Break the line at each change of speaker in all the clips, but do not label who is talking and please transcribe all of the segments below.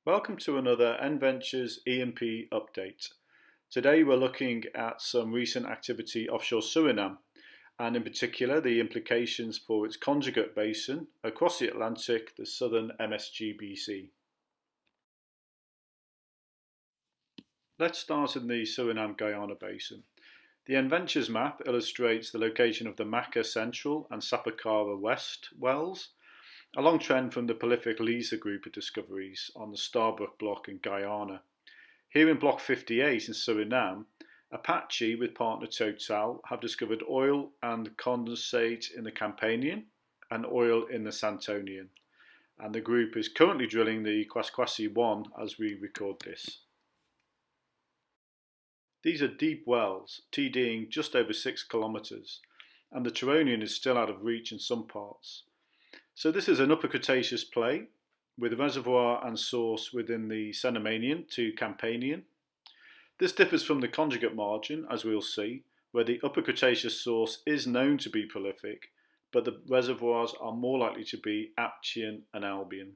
Welcome to another NVentures E&P update. Today we're looking at some recent activity offshore Suriname, and in particular the implications for its conjugate basin across the Atlantic, the southern MSGBC. Let's start in the Suriname-Guyana basin. The NVentures map illustrates the location of the Maka Central and Sapakara West wells, a long trend from the prolific Lisa group of discoveries on the Starbrook block in Guyana. Here in Block 58 in Suriname, Apache with partner Total have discovered oil and condensate in the Campanian and oil in the Santonian, and the group is currently drilling the Kwaskwasi-1 as we record this. These are deep wells, TDing just over 6 kilometres, and the Turonian is still out of reach in some parts. So this is an Upper Cretaceous play with reservoir and source within the Surname to Campanian. This differs from the conjugate margin, as we'll see, where the Upper Cretaceous source is known to be prolific, but the reservoirs are more likely to be Aptian and Albian.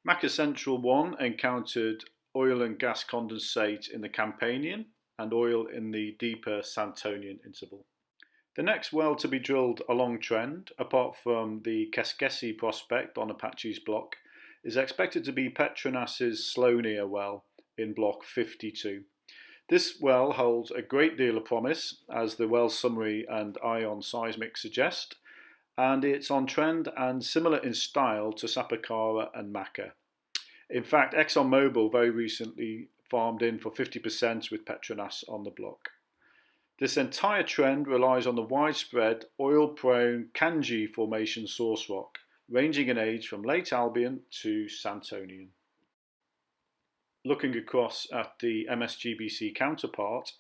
Maka Central 1 encountered oil and gas condensate in the Campanian and oil in the deeper Santonian interval. The next well to be drilled along trend, apart from the Keskesi prospect on Apache's block, is expected to be Petronas's Slonia well in Block 52. This well holds a great deal of promise, as the well summary and ion seismic suggest, and it's on trend and similar in style to Sapakara and Maka. In fact, ExxonMobil very recently farmed in for 50% with Petronas on the block. This entire trend relies on the widespread oil-prone Kanji Formation source rock, ranging in age from late Albian to Santonian. Looking across at the MSGBC counterpart,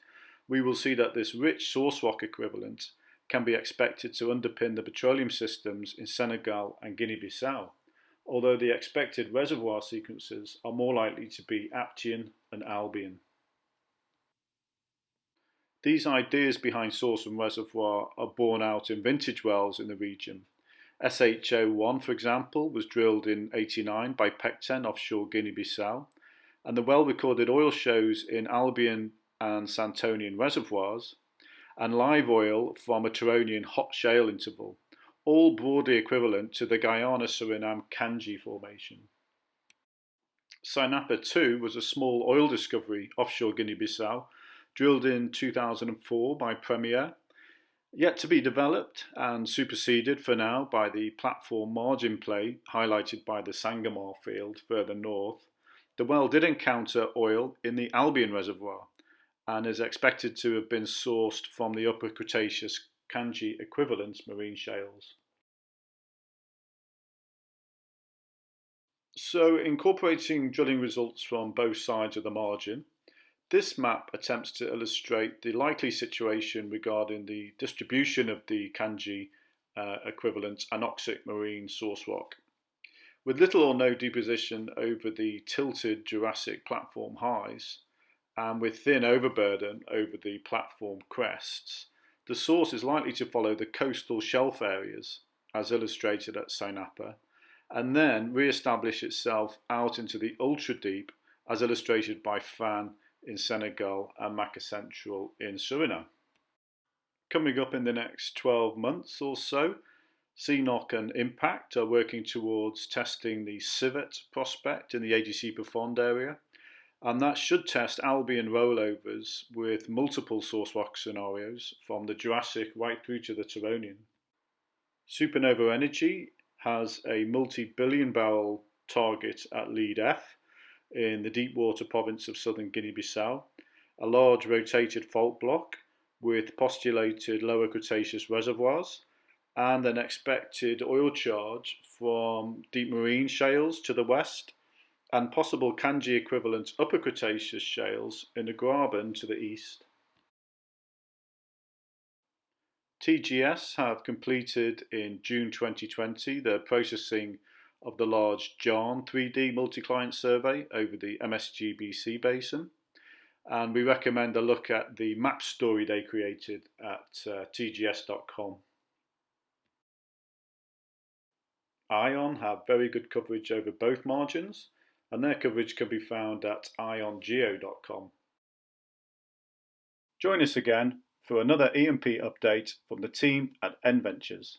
we will see that this rich source rock equivalent can be expected to underpin the petroleum systems in Senegal and Guinea-Bissau, although the expected reservoir sequences are more likely to be Aptian and Albian. These ideas behind source and reservoir are borne out in vintage wells in the region. SHO1, for example, was drilled in '89 by Pecten offshore Guinea-Bissau, and the well-recorded oil shows in Albian and Santonian reservoirs, and live oil from a Turonian hot shale interval, all broadly equivalent to the Guyana-Suriname Kanji Formation. Sinapa 2 was a small oil discovery offshore Guinea-Bissau, drilled in 2004 by Premier, yet to be developed and superseded for now by the platform margin play highlighted by the Sangomar field further north. The well did encounter oil in the Albian reservoir and is expected to have been sourced from the Upper Cretaceous Kanji equivalent marine shales. So, incorporating drilling results from both sides of the margin, this map attempts to illustrate the likely situation regarding the distribution of the Kanji equivalent anoxic marine source rock. With little or no deposition over the tilted Jurassic platform highs, and with thin overburden over the platform crests, the source is likely to follow the coastal shelf areas, as illustrated at Sinapa, and then re-establish itself out into the ultra-deep, as illustrated by Fan in Senegal and Maka Central in Suriname. Coming up in the next 12 months or so, CNOC and Impact are working towards testing the Civet prospect in the AGC Profonde area, and that should test Albian rollovers with multiple source rock scenarios from the Jurassic right through to the Turonian. Supernova Energy has a multi-billion barrel target at Lead F in the deepwater province of southern Guinea-Bissau, a large rotated fault block with postulated lower Cretaceous reservoirs, and an expected oil charge from deep marine shales to the west, and possible Kanji equivalent Upper Cretaceous shales in the Graben to the east. TGS have completed in June 2020 the processing of the large JARN 3D multi-client survey over the MSGBC basin, and we recommend a look at the map story they created at tgs.com. ION have very good coverage over both margins, and their coverage can be found at iongeo.com. Join us again for another E&P update from the team at NVentures.